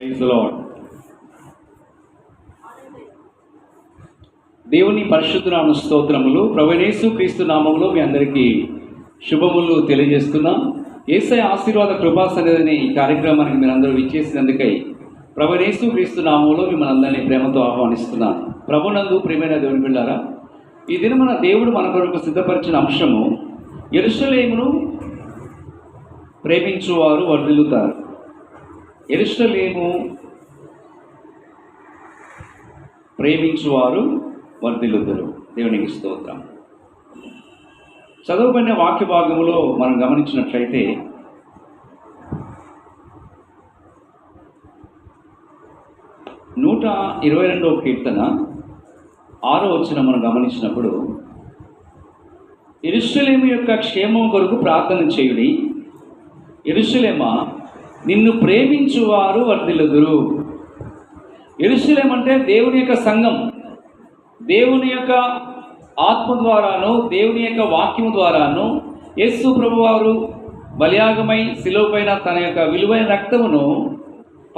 Praise the lord. దేవుని పరిశుద్ధ నామ స్తోత్రములు. ప్రభువైన యేసుక్రీస్తు నామములో మీ అందరికీ శుభములు తెలియజేస్తున్నాం. యేసయ్య ఆశీర్వాద కృపా సన్నిధిని ఈ కార్యక్రమానికి మీరందరూ విచ్చేసినందుకై ప్రభువైన యేసుక్రీస్తు నామములో మిమ్మల్ని అందరినీ ప్రేమతో ఆహ్వానిస్తున్నాను. ప్రభునందు ప్రియమైన దేవుని బిడ్డలారా, ఈ దినమున దేవుడు మన కొరకు సిద్ధపరిచిన అంశము యెరూషలేమును ప్రేమించువారు వర్ధిల్లుతారు. యెరూషలేము ప్రేమించువారు వర్ధిల్లుతారు. దేవునికి స్తోత్రం. చదవబడిన వాక్య భాగములో మనం గమనించినట్లయితే 122వ కీర్తన 6వ వచనం మనం గమనించినప్పుడు, యెరూషలేము యొక్క క్షేమం కొరకు ప్రార్థన చేయుడి, యెరూషలేమా నిన్ను ప్రేమించువారు వర్ధిల్లుదురు. యెరూషలేం అంటే దేవుని యొక్క సంఘం. దేవుని యొక్క ఆత్మ ద్వారాను, దేవుని యొక్క వాక్యము ద్వారాను యేసు ప్రభువారు బలియాగమై శిలువపైన తన యొక్క విలువైన రక్తమును,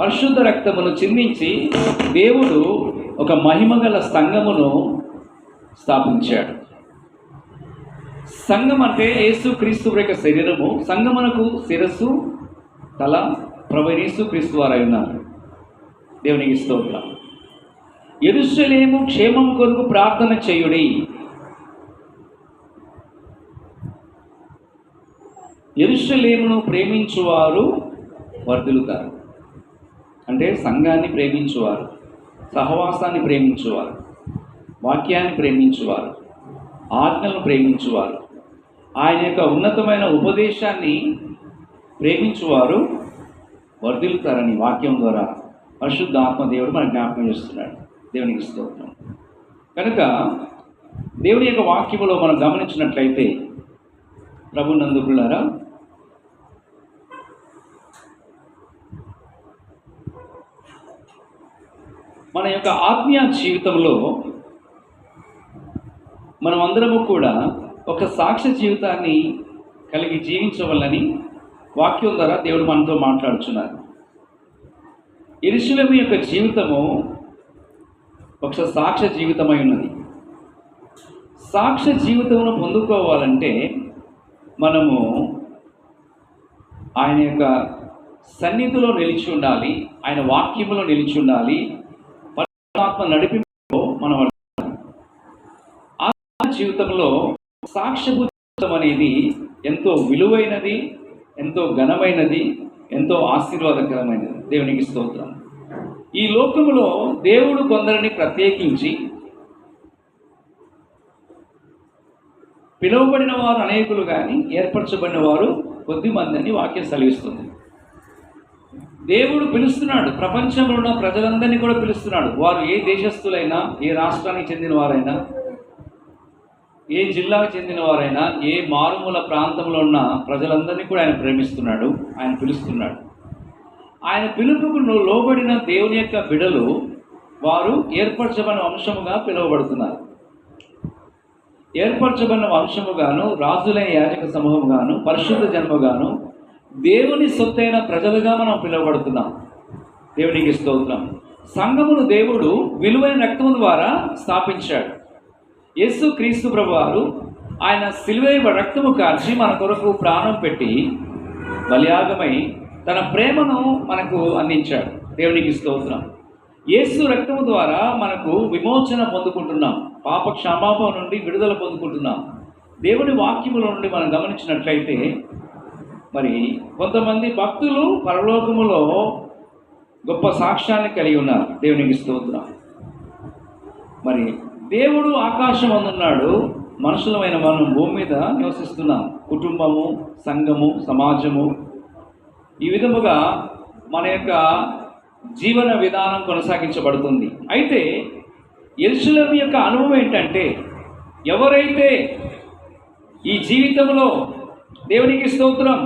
పరిశుద్ధ రక్తమును చిందించి దేవుడు ఒక మహిమగల సంఘమును స్థాపించాడు. సంఘం అంటే యేసు క్రీస్తు యొక్క శరీరము. సంఘమునకు శిరస్సు, తల ప్రభువైన యేసుక్రీస్తు వారై ఉన్నారు. దేవునికి స్తోత్రం. యెరూషలేము క్షేమం కొరకు ప్రార్థన చేయుడి. యెరూషలేమును ప్రేమించువారు వర్ధిల్లుతారు. అంటే సంఘాన్ని ప్రేమించువారు, సహవాసాన్ని ప్రేమించువారు, వాక్యాన్ని ప్రేమించువారు, ఆజ్ఞలను ప్రేమించువారు, ఆయన యొక్క ఉన్నతమైన ఉపదేశాన్ని ప్రేమించువారు వర్ధిల్లుతారని వాక్యం ద్వారా పరిశుద్ధ ఆత్మదేవుడు మనకు జ్ఞాపకం చేస్తున్నాడు. దేవునికి స్తోత్రం. కనుక దేవుని యొక్క వాక్యములో మనం గమనించినట్లయితే ప్రభునందు ప్రియులారా, మన యొక్క ఆత్మీయ జీవితంలో మనం అందరము కూడా ఒక సాక్ష్య జీవితాన్ని కలిగి జీవించవలని వాక్యం ద్వారా దేవుడు మనతో మాట్లాడుచున్నారు. యెరూషలేము యొక్క జీవితము ఒక సాక్ష్య జీవితమై ఉన్నది. సాక్ష్య జీవితమును పొందుకోవాలంటే మనము ఆయన యొక్క సన్నిధిలో నిలిచి ఉండాలి, ఆయన వాక్యములో నిలిచి ఉండాలి, ఆత్మ నడిపింపులో మనం ఆ జీవితంలో సాక్ష్య జీవితం అనేది ఎంతో విలువైనది, ఎంతో ఘనమైనది, ఎంతో ఆశీర్వాదకరమైనది. దేవునికి స్తోత్రం. ఈ లోకములో దేవుడు కొందరిని ప్రత్యేకించి, పిలువబడిన వారు అనేకులు కానీ ఏర్పరచబడిన వారు కొద్దిమంది అని వాక్యం సెలవిస్తుంది. దేవుడు పిలుస్తున్నాడు, ప్రపంచంలో ఉన్న ప్రజలందరినీ కూడా పిలుస్తున్నాడు. వారు ఏ దేశస్థులైనా, ఏ రాష్ట్రానికి చెందిన వారైనా, ఏ జిల్లాకు చెందిన వారైనా, ఏ మారుమూల ప్రాంతంలో ఉన్న ప్రజలందరినీ కూడా ఆయన ప్రేమిస్తున్నాడు, ఆయన పిలుస్తున్నాడు. ఆయన పిలుపుకు లోబడిన దేవుని యొక్క బిడలు వారు ఏర్పరచబడిన వంశముగా పిలువబడుతున్నారు. ఏర్పరచబడిన వంశముగాను, రాజులైన యాజక సమూహముగాను, పరిశుద్ధ జన్మగాను, దేవుని సొత్తైన ప్రజలుగా మనం పిలువబడుతున్నాం. దేవునికి స్తోత్రం. సంఘమును దేవుడు విలువైన రక్తము ద్వారా స్థాపించాడు. యేసు క్రీస్తు ప్రభువారు ఆయన సిలువ రక్తము కార్చి మన కొరకు ప్రాణం పెట్టి బలియాగమై తన ప్రేమను మనకు అందించాడు. దేవునికి స్తోత్రం. యేసు రక్తము ద్వారా మనకు విమోచన పొందుకుంటున్నాం, పాప క్షమాపణ నుండి విడుదల పొందుకుంటున్నాం. దేవుని వాక్యముల నుండి మనం గమనించినట్లయితే మరి కొంతమంది భక్తులు పరలోకములో గొప్ప సాక్ష్యాన్ని కలిగి ఉన్నారు. దేవునికి స్తోత్రం. మరి దేవుడు ఆకాశం అందున్నాడు, మనుషులమైన మనం భూమి మీద నివసిస్తున్నాం. కుటుంబము, సంఘము, సమాజము, ఈ విధముగా మన యొక్క జీవన విధానం కొనసాగించబడుతుంది. అయితే యెరూషలేము యొక్క అనుభవం ఏంటంటే, ఎవరైతే ఈ జీవితంలో దేవునికి స్తోత్రం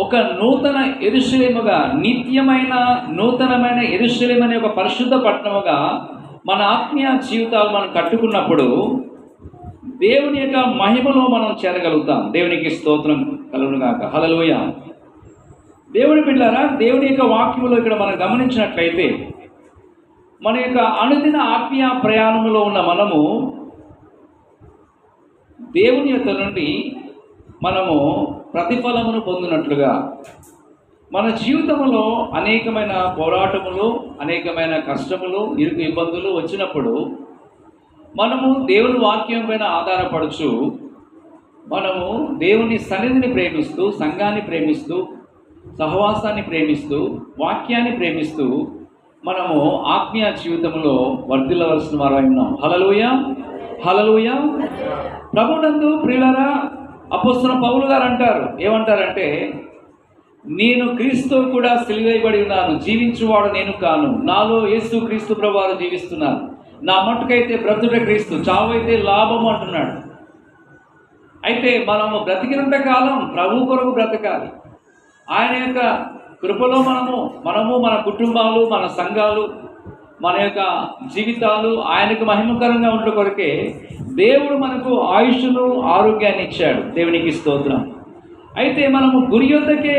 ఒక నూతన యెరూషలేముగా, నిత్యమైన నూతనమైన యెరూషలేము అనే ఒక పరిశుద్ధ పట్టణముగా మన ఆత్మీయ జీవితాలు మనం కట్టుకున్నప్పుడు దేవుని యొక్క మహిమలో మనం చేరగలుగుతాం. దేవునికి స్తోత్రం కలుగునుగాక. హల్లెలూయా. దేవుని బిడ్డలారా, దేవుని యొక్క వాక్యములో ఇక్కడ మనం గమనించినట్లయితే మన యొక్క అనుదిన ఆత్మీయ ప్రయాణంలో ఉన్న మనము దేవుని యొక్క నుండి మనము ప్రతిఫలమును పొందినట్లుగా మన జీవితంలో అనేకమైన పోరాటములు, అనేకమైన కష్టములు, ఇరుకు ఇబ్బందులు వచ్చినప్పుడు మనము దేవుని వాక్యం పైన ఆధారపడుచు మనము దేవుని సన్నిధిని ప్రేమిస్తూ, సంఘాన్ని ప్రేమిస్తూ, సహవాసాన్ని ప్రేమిస్తూ, వాక్యాన్ని ప్రేమిస్తూ మనము ఆత్మీయ జీవితంలో వర్ధిల్లవలసిన వారై ఉన్నాం. హల్లెలూయా, హల్లెలూయా. ప్రభునందు ప్రియులారా, అపోస్తలుడైన పౌలు గారు అంటారు, ఏమంటారంటే, నేను క్రీస్తు కూడా సిలువేయబడి ఉన్నాను, జీవించువాడు నేను కాను, నాలో యేసు క్రీస్తు ప్రభువారు జీవిస్తున్నారు, నా మట్టుకైతే బ్రతుక క్రీస్తు, చావైతే లాభము అంటున్నాడు. అయితే మనము బ్రతికినంత కాలం ప్రభు కొరకు బ్రతకాలి. ఆయన యొక్క కృపలో మనము మన కుటుంబాలు, మన సంఘాలు, మన యొక్క జీవితాలు ఆయనకు మహిమకరంగా ఉండే కొరకే దేవుడు మనకు ఆయుష్ను, ఆరోగ్యాన్ని ఇచ్చాడు. దేవునికి స్తోత్రం. అయితే మనము గురి యొద్దకే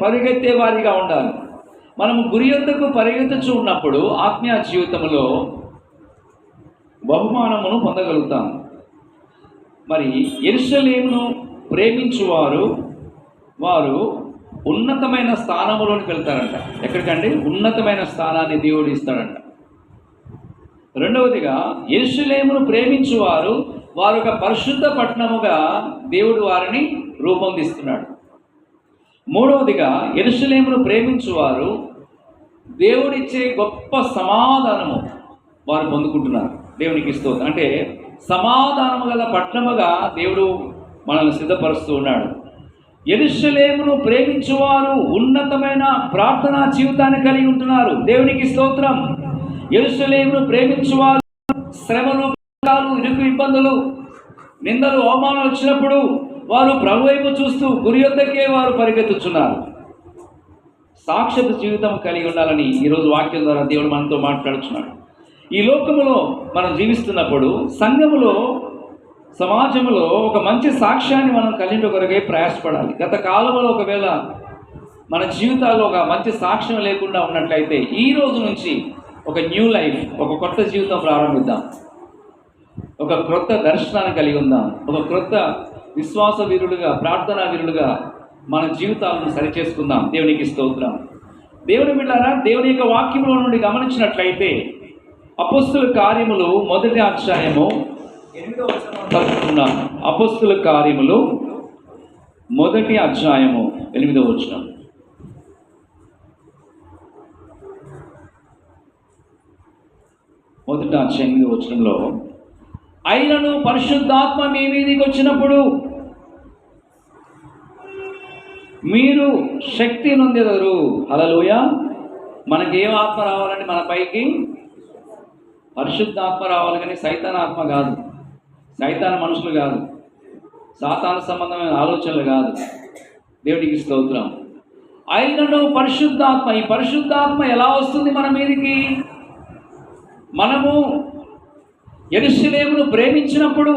పరిగెత్తే వారిగా ఉండాలి. మనము గురి యొద్దకు పరిగెత్తుచు ఉన్నప్పుడు ఆత్మీయ జీవితంలో బహుమానమును పొందగలుగుతాం. మరి యెరూషలేమును ప్రేమించువారు వారు ఉన్నతమైన స్థానంలోనికి వెళ్తారంట. ఎక్కడికండి? ఉన్నతమైన స్థానాన్ని దేవుడు ఇస్తాడంట. రెండవదిగా, యెరూషలేమును ప్రేమించువారు వారు ఒక పరిశుద్ధ పట్టణముగా దేవుడు వారిని రూపొందిస్తున్నాడు. మూడవదిగా, యెరూషలేమును ప్రేమించువారు దేవుడిచ్చే గొప్ప సమాధానము వారు పొందుకుంటున్నారు. దేవునికి స్తోత్రం. అంటే సమాధానము గల పట్టణముగా దేవుడు మనల్ని సిద్ధపరుస్తూ ఉన్నాడు. యెరూషలేమును ప్రేమించువారు ఉన్నతమైన ప్రార్థనా జీవితాన్ని కలిగి ఉంటున్నారు. దేవునికి స్తోత్రం. యెరూషలేమును ప్రేమించువారు శ్రమలు, ఇరుకు ఇబ్బందులు, నిందలు, అవమానాలు వచ్చినప్పుడు వారు ప్రభు వైపు చూస్తూ గురి యొద్దకే వారు పరిగెత్తుచున్నారు. సాక్షాత్ జీవితం కలిగి ఉండాలని ఈరోజు వాక్యం ద్వారా దేవుడు మనతో మాట్లాడుచున్నాడు. ఈ లోకములో మనం జీవిస్తున్నప్పుడు సంఘములో, సమాజంలో ఒక మంచి సాక్ష్యాన్ని మనం కలిగి కొరకే ప్రయాసపడాలి. గత కాలంలో ఒకవేళ మన జీవితాల్లో ఒక మంచి సాక్ష్యం లేకుండా ఉన్నట్లయితే ఈ రోజు నుంచి ఒక న్యూ లైఫ్, ఒక కొత్త జీవితం ప్రారంభిద్దాం. ఒక క్రొత్త దర్శనాన్ని కలిగి ఉందాం. ఒక క్రొత్త విశ్వాస వీరులుగా, ప్రార్థనా వీరులుగా మన జీవితాలను సరిచేసుకుందాం. దేవునికి స్తోత్రం. దేవుని బిడ్డలారా, దేవుని యొక్క వాక్యములో నుండి గమనించినట్లయితే అపోస్తలుల కార్యములు 1వ అధ్యాయము 8వ వచనం చదువుతున్నాం. అపోస్తలుల కార్యములు 1వ అధ్యాయము 8వ వచనం. మొదటి అధ్యాయం 8వ వచనంలో, అయినను పరిశుద్ధాత్మ మీ మీదికి వచ్చినప్పుడు మీరు శక్తి నొందెదరు. హల్లెలూయా. మనకి ఏం ఆత్మ రావాలంటే మన పైకి పరిశుద్ధాత్మ రావాలి, కానీ సైతాన్ ఆత్మ కాదు, సైతాన్ మనుషులు కాదు, సాతాను సంబంధమైన ఆలోచనలు కాదు. దేవుడికి స్తోత్రం. అయినను పరిశుద్ధాత్మ, ఈ పరిశుద్ధాత్మ ఎలా వస్తుంది మన మీదికి? మనము యెరూషలేమును ప్రేమించినప్పుడు,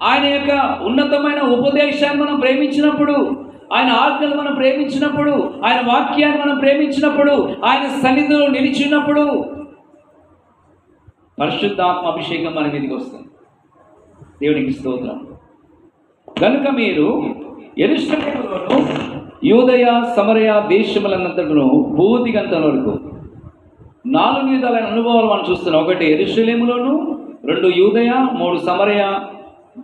ఆయన యొక్క ఉన్నతమైన ఉపదేశాన్ని మనం ప్రేమించినప్పుడు, ఆయన ఆజ్ఞలు మనం ప్రేమించినప్పుడు, ఆయన వాక్యాన్ని మనం ప్రేమించినప్పుడు, ఆయన సన్నిధిలో నిలిచినప్పుడు పరిశుద్ధాత్మ అభిషేకం మన మీదకి వస్తుంది. దేవునికి స్తోత్రం. కనుక మీరు యెరూషలేములోను, యూదయ, సమరయ దేశములన్నంతటను భూదిగంతం వరకు 4 విధాలైన అనుభవాలు మనం చూస్తున్నాం. 1 యెరూషలేములోను, 2 యూదయ, 3 సమరయ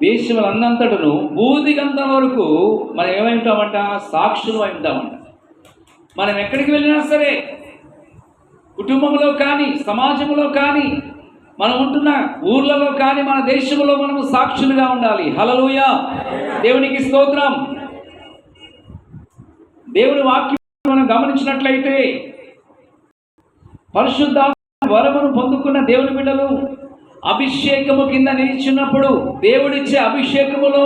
దేశములన్నంతటను భూదిగంతం వరకు మనం ఏమై ఉంటామంట? సాక్షులు అయి ఉంటామంట. మనం ఎక్కడికి వెళ్ళినా సరే, కుటుంబంలో కానీ, సమాజంలో కానీ, మనం ఉంటున్న ఊర్లలో కానీ, మన దేశంలో మనము సాక్షులుగా ఉండాలి. హల్లెలూయా. దేవునికి స్తోత్రం. దేవుని వాక్యం మనం గమనించినట్లయితే పరిశుద్ధాత్మ వరమును పొందుకున్న దేవుని బిడ్డలు అభిషేకము కింద నిలిచినప్పుడు దేవుడిచ్చే అభిషేకములో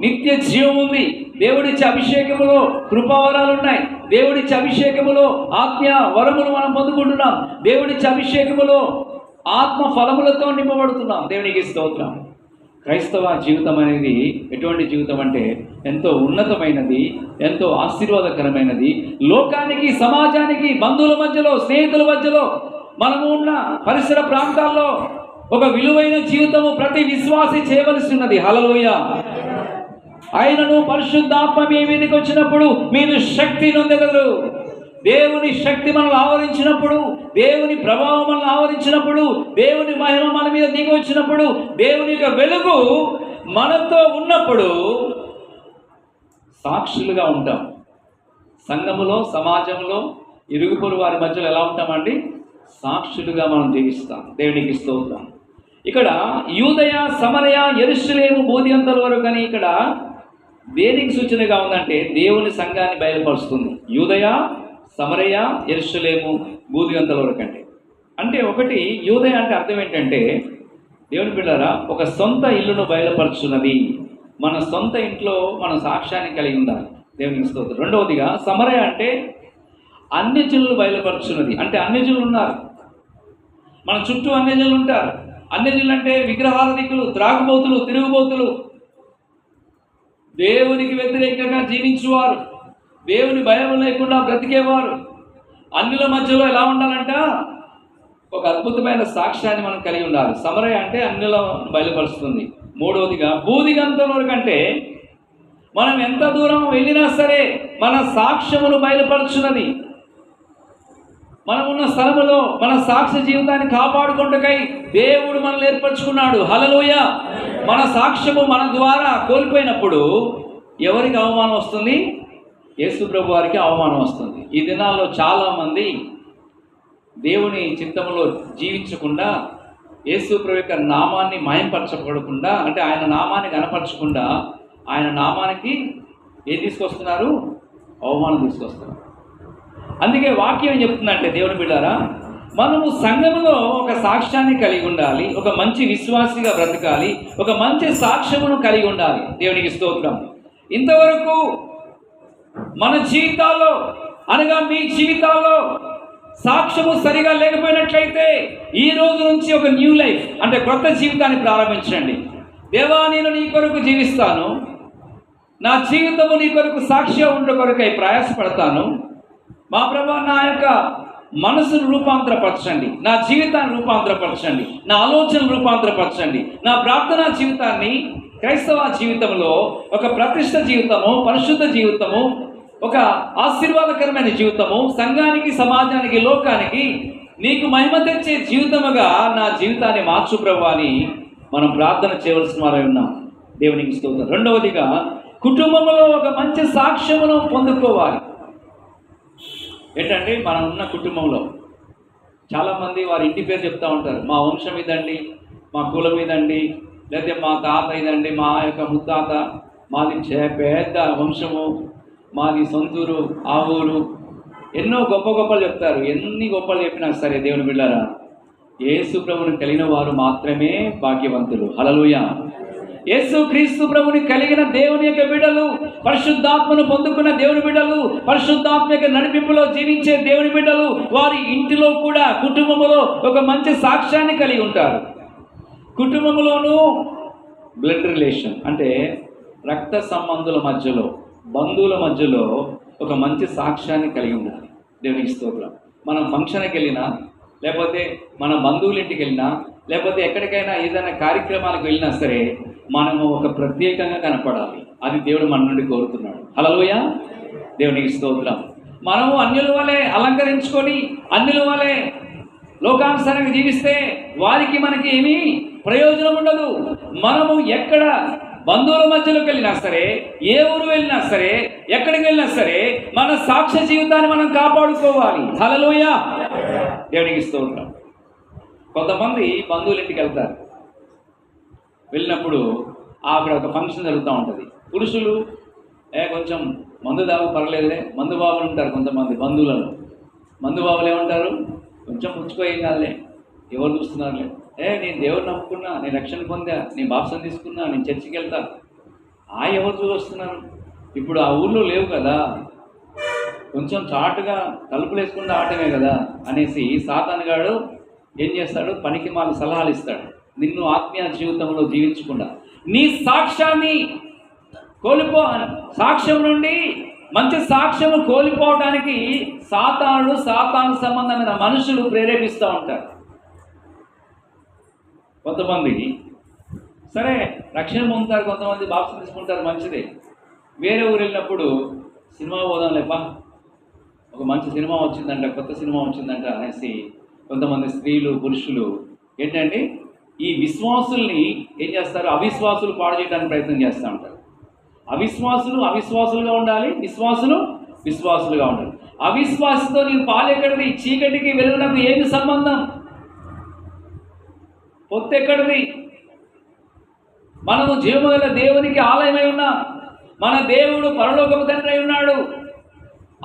నిత్య జీవం ఉంది. దేవుడిచ్చే అభిషేకములో కృపావరాలు ఉన్నాయి. దేవుడిచ్చే అభిషేకములో ఆత్మీయ వరములు మనం పొందుకుంటున్నాం. దేవుడిచ్చే అభిషేకములో ఆత్మ ఫలములతో నింపబడుతున్నాం. దేవునికి స్తోత్రం. క్రైస్తవ జీవితం అనేది ఎటువంటి జీవితం అంటే ఎంతో ఉన్నతమైనది, ఎంతో ఆశీర్వాదకరమైనది. లోకానికి, సమాజానికి, బంధువుల మధ్యలో, స్నేహితుల మధ్యలో, మనము ఉన్న పరిసర ప్రాంతాల్లో ఒక విలువైన జీవితము ప్రతి విశ్వాసి చేయవలసి ఉన్నది. హల్లెలూయా. ఆయనను పరిశుద్ధాత్మ మీ మీదకి వచ్చినప్పుడు మీరు శక్తి నొందెదరు. దేవుని శక్తి మనల్ని ఆవరించినప్పుడు, దేవుని ప్రభావం మనల్ని ఆవరించినప్పుడు, దేవుని మహిమ మన మీద దిగి వచ్చినప్పుడు, దేవుని యొక్క వెలుగు మనతో ఉన్నప్పుడు సాక్షులుగా ఉంటాం. సంఘములో, సమాజంలో, ఇరుగు పొరుగు వారి మధ్యలో ఎలా ఉంటామండి? సాక్షులుగా మనం జీవిస్తాం. దేవునికి స్తోత్రం. ఇక్కడ యూదయ, సమరయ, యెరూషలేము, బోధియంతల వరకు అని ఇక్కడ దేనికి సూచనగా ఉందంటే దేవుని సంఘాన్ని బయలుపరుస్తుంది. యూదయ, సమరయ, యెరూషలేము, బూదిగంతల వరకు అంటే ఒకటి యూదయ అంటే అర్థం ఏంటంటే దేవుని బిడ్డలారా, ఒక సొంత ఇల్లును బయలుపరుచున్నది. మన సొంత ఇంట్లో మన సాక్ష్యాన్ని కలిగి ఉండాలి. దేవునికి స్తోత్రం. రెండవదిగా సమరయ అంటే అన్యజనులు బయలుపరుచున్నది. అంటే అన్యజనులు ఉన్నారు, మన చుట్టూ అన్యజనులు ఉంటారు. అన్యజనులు అంటే విగ్రహారాధికులు, త్రాగుబోతులు, తిరుగుబోతులు, దేవునికి వ్యతిరేకంగా జీవించేవారు, దేవుని భయం లేకుండా బ్రతికేవారు. అన్యుల మధ్యలో ఎలా ఉండాలంట? ఒక అద్భుతమైన సాక్ష్యాన్ని మనం కలిగి ఉండాలి. సమరయ అంటే అన్యుల బయలుపరుస్తుంది. మూడవదిగా బూదిగంతల వరకు అంటే మనం ఎంత దూరం వెళ్ళినా సరే మన సాక్ష్యమును బయలుపరుచున్నది. మనమున్న స్థలములో మన సాక్ష్య జీవితాన్ని కాపాడుకుంటకై దేవుడు మనల్ని ఏర్పరచుకున్నాడు. హల్లెలూయా. మన సాక్ష్యము మన ద్వారా కోల్పోయినప్పుడు ఎవరికి అవమానం వస్తుంది? యేసు ప్రభు వారికి అవమానం వస్తుంది. ఈ దినాల్లో చాలామంది దేవుని చిత్తములో జీవించకుండా, యేసు ప్రభు యొక్క నామాన్ని మయంపరచబడకుండా, అంటే ఆయన నామాన్ని కనపరచకుండా ఆయన నామానికి ఏం తీసుకొస్తున్నారు? అవమానం తీసుకొస్తున్నారు. అందుకే వాక్యం ఏం చెప్తుందంటే దేవుని బిడ్డారా, మనము సంఘములో ఒక సాక్ష్యాన్ని కలిగి ఉండాలి, ఒక మంచి విశ్వాసిగా బ్రతకాలి, ఒక మంచి సాక్ష్యమును కలిగి ఉండాలి. దేవునికి స్తోత్రం. ఇంతవరకు మన జీవితాల్లో అనగా మీ జీవితాల్లో సాక్ష్యము సరిగా లేకపోయినట్లయితే ఈ రోజు నుంచి ఒక న్యూ లైఫ్ అంటే కొత్త జీవితాన్ని ప్రారంభించండి. దేవా, నేను నీ కొరకు జీవిస్తాను, నా జీవితము నీ కొరకు సాక్ష్యం ఉండ కొరకై ప్రయాసపడతాను. మా ప్రభా, నా యొక్క మనసును రూపాంతరపరచండి, నా జీవితాన్ని రూపాంతరపరచండి, నా ఆలోచనలు రూపాంతరపరచండి, నా ప్రార్థనా జీవితాన్ని, క్రైస్తవ జీవితంలో ఒక ప్రతిష్ట జీవితము, పరిశుద్ధ జీవితము, ఒక ఆశీర్వాదకరమైన జీవితము, సంఘానికి, సమాజానికి, లోకానికి నీకు మహిమ తెచ్చే జీవితముగా నా జీవితాన్ని మార్చు ప్రభువా అని మనం ప్రార్థన చేయవలసిన వారై ఉన్నాం. దేవునికి స్తోత్రం. రెండవదిగా కుటుంబంలో ఒక మంచి సాక్ష్యమును పొందుకోవాలి. ఏంటంటే మనం ఉన్న కుటుంబంలో చాలామంది వారి ఇంటి పేరు చెప్తూ ఉంటారు. మా వంశం ఇదండి, మా కులం ఇదండి, లేకపోతే మా తాత ఇదండి, మా యొక్క ముత్తాత, మాది పెద్ద వంశము, మాది సొంతూరు, ఆ ఊరు, ఎన్నో గొప్ప గొప్పలు చెప్తారు. ఎన్ని గొప్పలు చెప్పినా సరే దేవుని బిడ్డలారా, యేసు ప్రభువుని కలిగిన వారు మాత్రమే భాగ్యవంతులు. హల్లెలూయా. యేసు క్రీస్తు ప్రభుని కలిగిన దేవుని యొక్క బిడ్డలు, పరిశుద్ధాత్మను పొందుకున్న దేవుని బిడ్డలు, పరిశుద్ధాత్మ యొక్క నడిపింపులో జీవించే దేవుని బిడ్డలు వారి ఇంటిలో కూడా, కుటుంబంలో ఒక మంచి సాక్ష్యాన్ని కలిగి ఉంటారు. కుటుంబంలోనూ బ్లడ్ రిలేషన్ అంటే రక్త సంబంధుల మధ్యలో, బంధువుల మధ్యలో ఒక మంచి సాక్ష్యాన్ని కలిగి ఉండాలి. దేవునికి స్తోత్రం. మనం ఫంక్షన్కి వెళ్ళినా, లేకపోతే మన బంధువుల ఇంటికి వెళ్ళినా, లేకపోతే ఎక్కడికైనా ఏదైనా కార్యక్రమాలకు వెళ్ళినా సరే మనము ఒక ప్రత్యేకంగా కనపడాలి. అది దేవుడు మన నుండి కోరుతున్నాడు. హల్లెలూయా. దేవునికి స్తోత్రం. మనము అన్యుల వలె అలంకరించుకొని, అన్యుల వలె లోకానుసారంగా జీవిస్తే వారికి మనకి ఏమీ ప్రయోజనం ఉండదు. మనము ఎక్కడ బంధువుల మధ్యలోకి వెళ్ళినా సరే, ఏ ఊరు వెళ్ళినా సరే, ఎక్కడికి వెళ్ళినా సరే మన సాక్ష్య జీవితాన్ని మనం కాపాడుకోవాలి. హల్లెలూయా. దేవునికి స్తోత్రం. కొంతమంది బంధువుల ఇంటికి వెళ్తారు. వెళ్ళినప్పుడు అక్కడ ఒక ఫంక్షన్ జరుగుతూ ఉంటుంది. పురుషులు కొంచెం మందు దాగు పర్లేదులే, మందు బాబులు ఉంటారు. కొంతమంది బంధువులలో మందు బాబులు ఏమంటారు? కొంచెం ముచ్చుకోయేం కాదులే, ఎవరు చూస్తున్నారులే, నేను దేవుడు నమ్ముకున్నా, నేను రక్షణ పొందా, నేను బాప్సం తీసుకున్నా, నేను చర్చికి వెళ్తా, ఎవరు చూస్తున్నారు? ఇప్పుడు ఆ ఊళ్ళో లేవు కదా, కొంచెం చాటుగా తలుపులు వేసుకుంటే ఆటమే కదా అనేసి సాతానుగాడు ఏం చేస్తాడు? పనికి మాల సలహాలు ఇస్తాడు. నిన్ను ఆత్మీయ జీవితంలో జీవించకుండా, నీ సాక్ష్యాన్ని సాక్ష్యం నుండి మంచి సాక్ష్యము కోల్పోవడానికి సాతాను సంబంధమైన మనుషులు ప్రేరేపిస్తూ ఉంటారు. కొంతమంది సరే రక్షణ పొందుతారు, కొంతమంది బాప్తిసం తీసుకుంటారు, మంచిదే. వేరే ఊరు వెళ్ళినప్పుడు సినిమా పోదాం లేపా, ఒక మంచి సినిమా వచ్చిందంట, కొత్త సినిమా వచ్చిందంట అనేసి కొంతమంది స్త్రీలు పురుషులు ఏంటంటే ఈ విశ్వాసుల్ని ఏం చేస్తారు, అవిశ్వాసులు పాడు చేయడానికి ప్రయత్నం చేస్తూ ఉంటారు. అవిశ్వాసులుగా ఉండాలి, విశ్వాసులుగా ఉండాలి. అవిశ్వాసంతో నీకు పాలెక్కడిది? చీకటికి వెలుగునకు ఏమి సంబంధం? పొత్తు ఎక్కడిది? మనము జీవముగల దేవునికి ఆలయమై ఉన్నాం. మన దేవుడు పరలోకపు తండ్రి అయి ఉన్నాడు.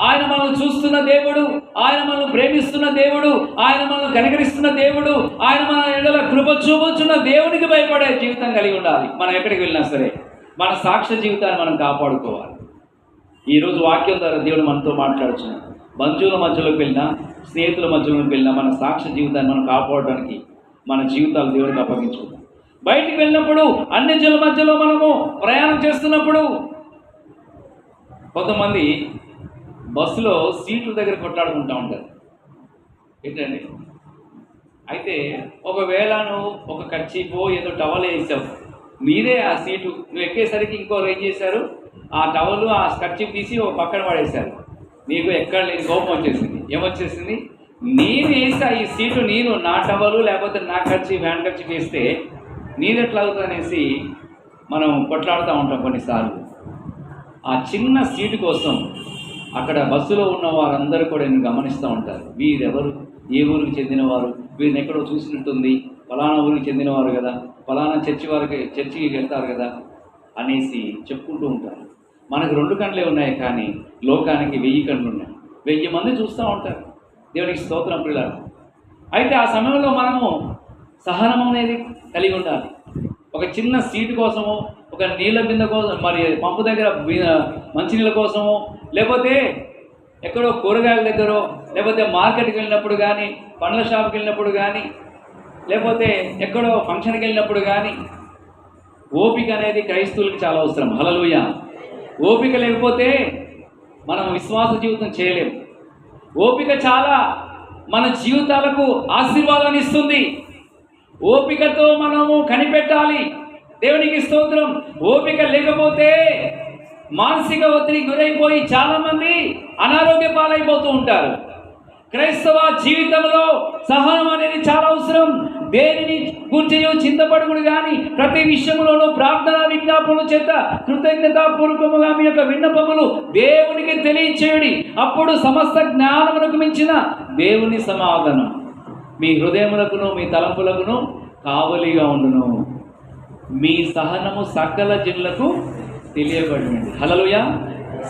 ఆయన మనల్ని చూస్తున్న దేవుడు, ఆయన మనల్ని ప్రేమిస్తున్న దేవుడు, ఆయన మనల్ని కనికరిస్తున్న దేవుడు, ఆయన మన ఎడల కృప చూపుచున్న దేవునికి భయపడే జీవితం కలిగి ఉండాలి. మనం ఎక్కడికి వెళ్ళినా సరే మన సాక్ష్య జీవితాన్ని మనం కాపాడుకోవాలి. ఈరోజు వాక్యం ద్వారా దేవుడు మనతో మాట్లాడుచున్నాడు. బంధువుల మధ్యలోకి వెళ్ళినా, స్నేహితుల మధ్యలోకి వెళ్ళినా మన సాక్ష్య జీవితాన్ని మనం కాపాడడానికి మన జీవితాలు దేవుడికి అప్పగించుకుంటాం. బయటికి వెళ్ళినప్పుడు అన్ని జనుల మధ్యలో మనము ప్రయాణం చేస్తున్నప్పుడు కొంతమంది బస్సులో సీట్ల దగ్గర కొట్లాడుకుంటూ ఉంటారు. ఏంటండి, అయితే ఒకవేళ నువ్వు ఒక కర్చీపో ఏదో టవల్ వేసావు, మీరే ఆ సీటు నువ్వు ఎక్కేసరికి ఇంకోరు ఏం చేశారు, ఆ టవల్ ఆ కర్చీప్ తీసి ఒక పక్కన పడేశారు. నీకు ఎక్కడ లేని కోపం వచ్చేసింది. ఏమొచ్చేసింది? నేను వేసా ఈ సీటు, నేను నా టవలు లేకపోతే నా కర్చీప్ హ్యాండ్ కర్చీప్ వేస్తే నీది ఎట్లా అవుతుంది అనేసి మనం కొట్లాడుతూ ఉంటాం కొన్నిసార్లు. ఆ చిన్న సీటు కోసం అక్కడ బస్సులో ఉన్న వారందరూ కూడా నేను గమనిస్తూ ఉంటారు. వీరెవరు, ఏ ఊరికి చెందినవారు, వీరిని ఎక్కడో చూసినట్టుంది, ఫలానా ఊరికి చెందినవారు కదా, ఫలానా చర్చికి వెళ్తారు కదా అనేసి చెప్పుకుంటూ ఉంటారు. మనకు 2 కళ్ళే ఉన్నాయి, కానీ లోకానికి 1000 కళ్ళు ఉన్నాయి. 1000 మంది చూస్తూ ఉంటారు. దేవునికి స్తోత్రం పిల్లలు. అయితే ఆ సమయంలో మనము సహనం అనేది కలిగి ఉండాలి. ఒక చిన్న సీటు కోసమో, ఒక నీళ్ళ బిందె కోసం, మరి పంపు దగ్గర మంచినీళ్ళ కోసమో, లేకపోతే ఎక్కడో కూరగాయల దగ్గర, లేకపోతే మార్కెట్కి వెళ్ళినప్పుడు కానీ, పండ్ల షాప్కి వెళ్ళినప్పుడు కానీ, లేకపోతే ఎక్కడో ఫంక్షన్కి వెళ్ళినప్పుడు కానీ ఓపిక అనేది క్రైస్తవులకు చాలా అవసరం. హల్లెలూయా. ఓపిక లేకపోతే మనం విశ్వాస జీవితం చేయలేము. ఓపిక చాలా మన జీవితాలకు ఆశీర్వాదాన్ని ఇస్తుంది. ఓపికతో మనము కనిపెట్టాలి. దేవునికి స్తోత్రం. ఓపిక లేకపోతే మానసిక ఒత్తిడికి గురైపోయి చాలామంది అనారోగ్య పాలైపోతూ ఉంటారు. క్రైస్తవ జీవితంలో సహనం అనేది చాలా అవసరం. దేనిని గురించి చింతపడుకుడు కానీ ప్రతి విషయంలోనూ ప్రార్థన విజ్ఞాపనల చేత కృతజ్ఞతాపూర్వకముగా మీ యొక్క విన్నపములు దేవునికి తెలియచేయుడి. అప్పుడు సమస్త జ్ఞానమునకు మించిన దేవుని సమాధానం మీ హృదయములకును మీ తలంపులకును కావలిగా ఉండును. మీ సహనము సకల జనులకు తెలియబడింది. హల్లెలూయా.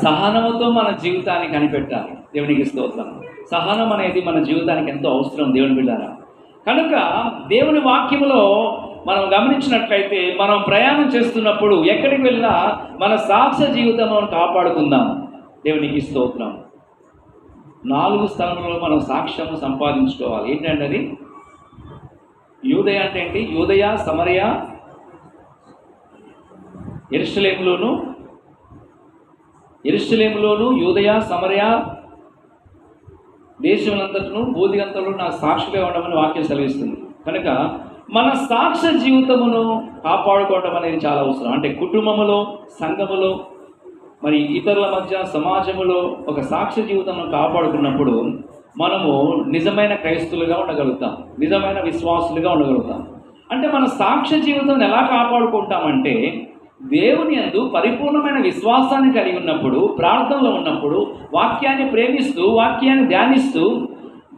సహనముతో మన జీవితాన్ని కనిపెట్టాలి. దేవునికి స్తోత్రం. సహనం అనేది మన జీవితానికి ఎంతో అవసరం దేవుని బిడ్డలారా. కనుక దేవుని వాక్యములో మనం గమనించినట్లయితే మనం ప్రయాణం చేస్తున్నప్పుడు ఎక్కడికి వెళ్ళినా మన సాక్ష్య జీవితం కాపాడుకుందాం. దేవునికి స్తోత్రం. 4 స్థలములలో మనం సాక్ష్యము సంపాదించుకోవాలి. ఏంటంటే అది యూదయ అంటే ఏంటి? యూదయ, సమరయ, యెరూషలేములోను యూదయ, సమరయ దేశములంతటను బూదిగంతలో నా సాక్షిగా ఉండమని వాక్యం సెలవిస్తుంది. కనుక మన సాక్ష్య జీవితమును కాపాడుకోవడం అనేది చాలా అవసరం. అంటే కుటుంబములో, సంఘములో, మరి ఇతరుల మధ్య, సమాజంలో ఒక సాక్ష్య జీవితం కాపాడుకున్నప్పుడు మనము నిజమైన క్రైస్తవులుగా ఉండగలుగుతాం, నిజమైన విశ్వాసులుగా ఉండగలుగుతాం. అంటే మన సాక్ష్య జీవితం ఎలా కాపాడుకుంటామంటే దేవుని యందు పరిపూర్ణమైన విశ్వాసాన్ని కలిగి ఉన్నప్పుడు, ప్రార్థనలో ఉన్నప్పుడు, వాక్యాన్ని ప్రేమిస్తూ, వాక్యాన్ని ధ్యానిస్తూ,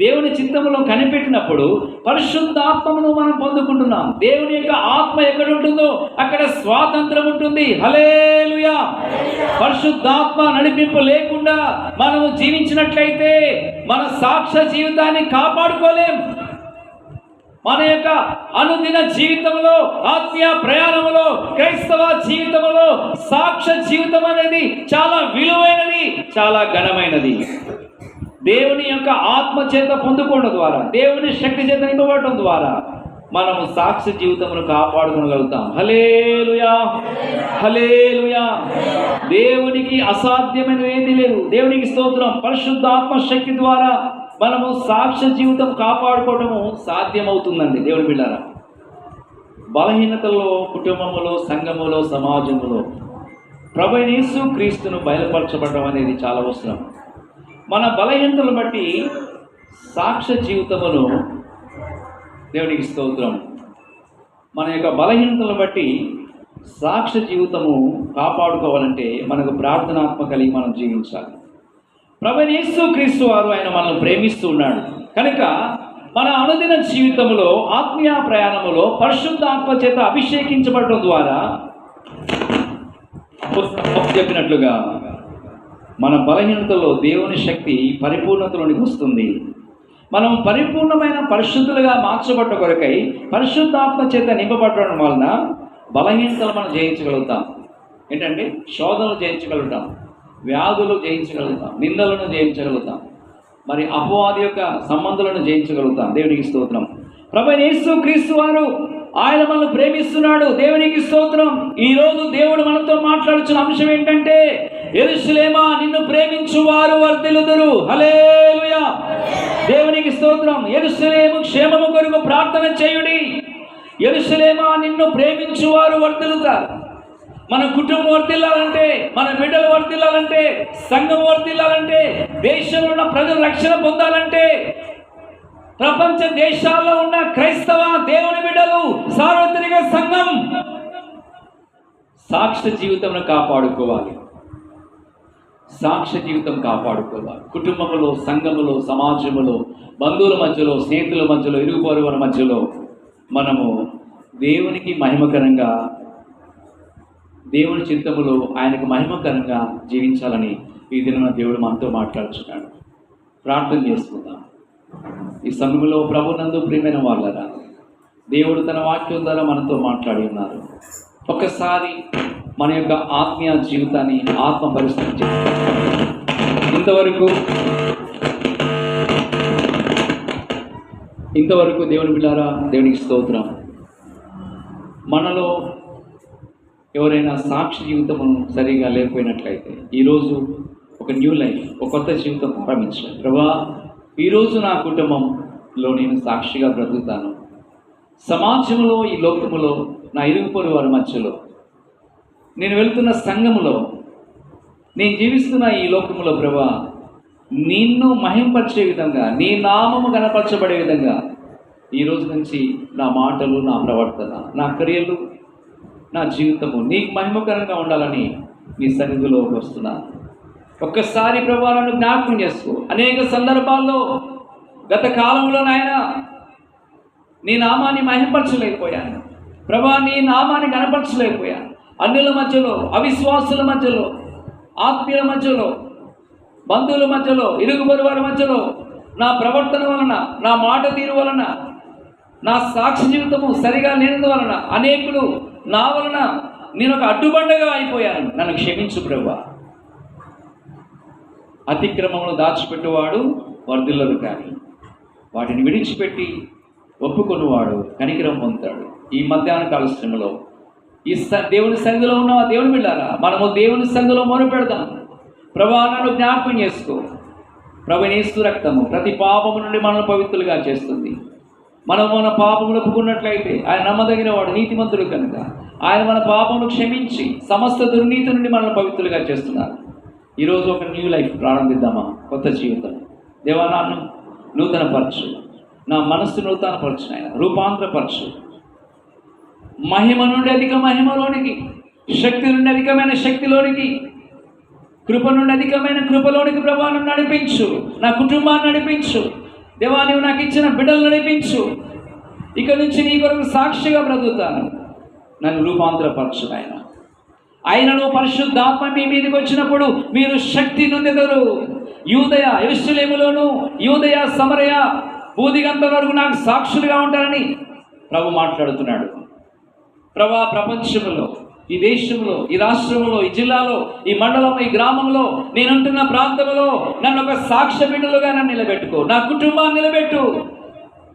దేవుని చిత్తములో కనిపెట్టినప్పుడు పరిశుద్ధాత్మను మనం పొందుకుంటున్నాం. దేవుని యొక్క ఆత్మ ఎక్కడ ఉంటుందో అక్కడ స్వాతంత్రం ఉంటుంది. హల్లెలూయా. పరిశుద్ధాత్మ నడిపింపు లేకుండా మనము జీవించినట్లయితే మన సాక్ష్య జీవితాన్ని కాపాడుకోలేం. మన యొక్క అనుదిన జీవితంలో, ఆత్మీయ ప్రయాణంలో, క్రైస్తవ జీవితంలో సాక్ష్య జీవితం అనేది చాలా విలువైనది, చాలా ఘనమైనది. దేవుని యొక్క ఆత్మ చేత పొందుకోవడం ద్వారా, దేవుని శక్తి చేత నింపబడటం ద్వారా మనము సాక్షి జీవితమును కాపాడుకోగలుగుతాం. హల్లెలూయా, హల్లెలూయా. దేవునికి అసాధ్యమైనది ఏది లేదు. దేవునికి స్తోత్రం. పరిశుద్ధాత్మ శక్తి ద్వారా మనము సాక్ష్య జీవితం కాపాడుకోవటము సాధ్యమవుతుందండి. దేవుని బిడ్డారా, బలహీనతలో, కుటుంబములో, సంఘములో, సమాజములో ప్రభు యేసు క్రీస్తును బయలుపరచబడడం అనేది చాలా అవసరం. మన బలహీనతలు బట్టి సాక్ష్య జీవితమును, దేవునికి స్తోత్రం, మన యొక్క బలహీనతలను బట్టి సాక్ష్య జీవితము కాపాడుకోవాలంటే మనకు ప్రార్థనాత్మ కలిగి మనం జీవించాలి. ప్రభు యేసు క్రీస్తు వారు ఆయన మనల్ని ప్రేమిస్తూ ఉన్నాడు కనుక మన అనుదిన జీవితంలో, ఆత్మీయ ప్రయాణములో పరిశుద్ధాత్మ చేత అభిషేకించబడటం ద్వారా చెప్పినట్లుగా మన బలహీనతలో దేవుని శక్తి పరిపూర్ణతలోనికి వస్తుంది. మనం పరిపూర్ణమైన పరిశుద్ధులుగా మార్చబడ్డ కొరకై పరిశుద్ధాత్మ చేత నింపబడడం వలన బలహీనతలు మనం జయించగలుగుతాం. ఏంటంటే శోధనలు జయించగలుగుతాం, వ్యాధులు జయించగలుగుతాం, నిందలను జయించగలుగుతాం, మరి అపవాది యొక్క సంబంధాలను జయించగలుగుతాం. దేవునికి స్తోత్రం. ప్రభు యేసు క్రీస్తు వారు ఆయన మనల్ని ప్రేమిస్తున్నాడు. దేవునికి స్తోత్రం. ఈరోజు దేవుడు మనతో మాట్లాడుతున్న అంశం ఏంటంటే, యెరూషలేమా నిన్ను ప్రేమించు వారు వర్ధిల్లుదురు. హల్లెలూయా, దేవునికి స్తోత్రం. యెరూషలేము క్షేమము కొరకు ప్రార్థన చేయుడి. యెరూషలేమా నిన్ను ప్రేమించు వారు వర్ధిల్లుతారు. మన కుటుంబం వర్ధిల్లాలంటే, మన బిడ్డలు వర్ధిల్లాలంటే, సంఘం వర్ధిల్లాలంటే, దేశంలో ఉన్న ప్రజలు రక్షణ పొందాలంటే, ప్రపంచ దేశాల్లో ఉన్న క్రైస్తవ దేవుని బిడ్డలు, సార్వత్రిక సంఘం సాక్ష్య జీవితం కాపాడుకోవాలి. సాక్ష్య జీవితం కాపాడుకోవాలి. కుటుంబములో, సంఘములో, సమాజములో, బంధువుల మధ్యలో, స్నేహితుల మధ్యలో, ఇరుగు పొరుగుల మధ్యలో మనము దేవునికి మహిమకరంగా, దేవుని చిత్తములో ఆయనకు మహిమకరంగా జీవించాలని ఈ దిన దేవుడు మనతో మాట్లాడుతున్నాడు. ప్రార్థన చేసుకుందాం. ఈ సమయంలో ప్రభునందు ప్రియమైన వాళ్ళరా, దేవుడు తన వాక్యం ద్వారా మనతో మాట్లాడి ఉన్నారు. ఒక్కసారి మన యొక్క ఆత్మీయ జీవితాన్ని ఆత్మ పరిస్థితి ఇంతవరకు దేవుని బిడ్డారా, దేవునికి స్తోత్రం. మనలో ఎవరైనా సాక్షి జీవితము సరిగా లేకపోయినట్లయితే ఈరోజు ఒక న్యూ లైఫ్, ఒక కొత్త జీవితం ప్రారంభించాలి. ప్రభువా, ఈరోజు నా కుటుంబంలో నేను సాక్షిగా బ్రతుకుతాను. సమాజంలో, ఈ లోకములో, నా ఇరుగు పొరుగు వారి మధ్యలో, నేను వెళ్తున్న సంఘములో, నేను జీవిస్తున్న ఈ లోకములో ప్రభువా, నిన్ను మహింపరిచే విధంగా, నీ నామము కనపరచబడే విధంగా ఈరోజు నుంచి నా మాటలు, నా ప్రవర్తన, నా క్రియలు, నా జీవితము నీకు మహిమకరంగా ఉండాలని నీ సన్నిధిలో వస్తున్నాను. ఒక్కసారి ప్రభువా నన్ను జ్ఞాపకం చేసుకో. అనేక సందర్భాల్లో గత కాలంలో నాయన నీ నామాన్ని మహింపరచలేకపోయాను ప్రభువా, నీ నామాన్ని కనపరచలేకపోయాను. అన్యుల మధ్యలో, అవిశ్వాసుల మధ్యలో, ఆత్మీయుల మధ్యలో, బంధువుల మధ్యలో, ఇరుగు పొరుగు వారి మధ్యలో నా ప్రవర్తన వలన, నా మాట తీరు వలన, నా సాక్షి జీవితము సరిగా లేనందువలన అనేకులు నా వలన నేను ఒక అడ్డుబండగా అయిపోయాను. నన్ను క్షమించు ప్రభువా. అతిక్రమమును దాచిపెట్టువాడు వర్ధిల్లడు, కానీ వాటిని విడిచిపెట్టి ఒప్పుకొనివాడు కనికరం పొందుతాడు. ఈ మధ్యాహ్న కాల శ్రమలో ఈ దేవుని సన్నిధిలో ఉన్న దేవుని బిడ్డారా, మనము దేవుని సన్నిధిలో మొరు పెడదాం. ప్రభువా నన్ను జ్ఞాపకం చేసుకో. ప్రభువా యేసు రక్తము ప్రతి పాపము నుండి మనల్ని పవిత్రులుగా చేస్తుంది. మనం మన పాపములు ఒప్పుకున్నట్లయితే ఆయన నమ్మదగిన వాడు, నీతిమంతుడు కనుక ఆయన మన పాపమును క్షమించి సమస్త దుర్నీతి నుండి మనల్ని పవిత్రులుగా చేస్తున్నారు. ఈరోజు ఒక న్యూ లైఫ్ ప్రారంభిద్దామా? కొత్త జీవితం. దేవా నన్ను నూతనపరచు, నా మనస్సు నూతనపరచు, ఆయన రూపాంతరపరచు. మహిమ నుండి అధిక మహిమలోనికి, శక్తి నుండి అధికమైన శక్తిలోనికి, కృప నుండి అధికమైన కృపలోనికి ప్రభువా నన్ను నడిపించు. నా కుటుంబాన్ని నడిపించు. దేవా నీవు నాకు ఇచ్చిన బిడ్డలు నడిపించు. ఇక నుంచి నీ కొరకు సాక్షిగా బ్రతుకుతాను. నన్ను రూపాంతరపరచు ఆయన. ఆయనను పరిశుద్ధాత్మ మీ మీదకి వచ్చినప్పుడు మీరు శక్తి నొందెదరు. యూదయ, యెరూషలేములోను, యూదయ, సమరయ, భూదిగంతం వరకు నాకు సాక్షులుగా ఉంటారని ప్రభు మాట్లాడుతున్నాడు. ప్రభా, ప్రపంచంలో, ఈ దేశంలో, ఈ రాష్ట్రంలో, ఈ జిల్లాలో, ఈ మండలంలో, ఈ గ్రామంలో, నేనుంటున్న ప్రాంతంలో నన్ను ఒక సాక్ష్య బిడ్డలుగా నన్ను నిలబెట్టుకో. నా కుటుంబాన్ని నిలబెట్టు.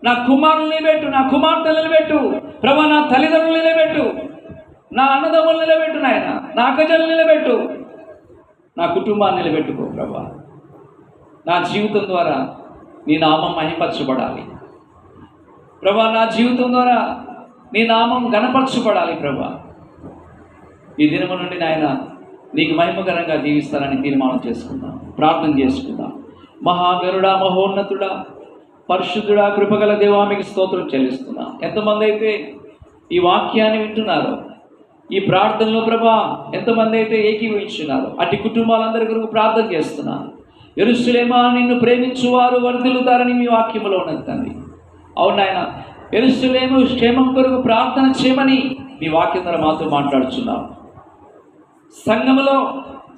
నా కుమారులు నిలబెట్టు, నా కుమార్తెలు నిలబెట్టు ప్రభా, నా తల్లిదండ్రులు నిలబెట్టు, నా అన్నదమ్ములు నిలబెట్టు నాయన, నా అక్కజలు నిలబెట్టు, నా కుటుంబాన్ని నిలబెట్టుకో ప్రభా. నా జీవితం ద్వారా నీ నామం మహిమపరచబడాలి ప్రభా. నా జీవితం ద్వారా నీ నామం గణపరచబడాలి ప్రభా. ఈ దినము నుండి నాయన నీకు మహిమకరంగా జీవిస్తానని తీర్మానం చేసుకుందాం, ప్రార్థన చేసుకుందాం. మహాగరుడా, మహోన్నతుడా, పరిశుద్ధుడా, కృపగల దేవా, మీకు స్తోత్రం చెల్లిస్తున్నాం. ఎంతమంది అయితే ఈ వాక్యాన్ని వింటున్నారో, ఈ ప్రార్థనలో ప్రభా ఎంతమంది అయితే ఏకీభవించున్నారో అటు కుటుంబాలందరి కొరకు ప్రార్థన చేస్తున్నాను. యెరూషలేమా, నిన్ను ప్రేమించువారు వర్ధిల్లుతారని మీ వాక్యములో ఉన్నది తండ్రి. అవునాయన, యెరూషలేము క్షేమం కొరకు ప్రార్థన చేయమని మీ వాక్యం ద్వారా మాతో మాట్లాడుచున్నాం. సంఘములో,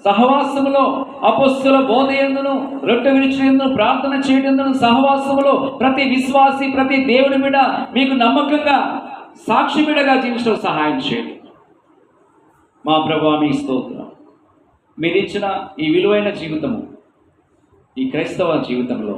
సహవాసములో, అపొస్తలుల బోధ యందును, రొట్టె విరుచులందును, ప్రార్థన చేయడందును, సహవాసములో ప్రతి విశ్వాసి, ప్రతి దేవుని బిడ్డ మీకు నమ్మకంగా సాక్షి బిడ్డగా జీవించడం సహాయం చేయండి. మా ప్రభువా, మీ స్తోత్రం. మీరు ఇచ్చిన ఈ విలువైన జీవితము, ఈ క్రైస్తవ జీవితంలో